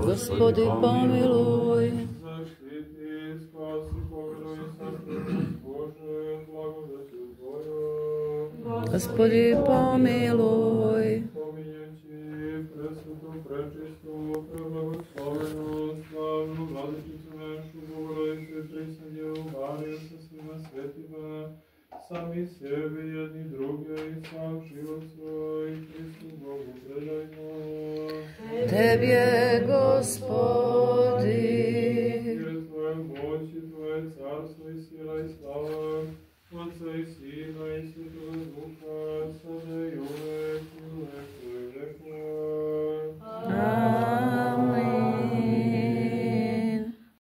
Gospodи, pomiluj. Zaštiti, spasi, pomiluj, sačuvaj Bože, blagodaću Tvojom. Gospodi, pomiluj. Pominjući presvetu, prečistu, preblagoslovenu, slavnu Vladičicu našu, Bogorodicu Prisnu Djevu Mariju sa svima svetima, sami sebi jedni druge i sam život svoj Hristu Bogu predajmo. Tebje, Gospodi. Tvoja moć i Tvoje carstvo i sila i slava, Otca i Sina i Svetoga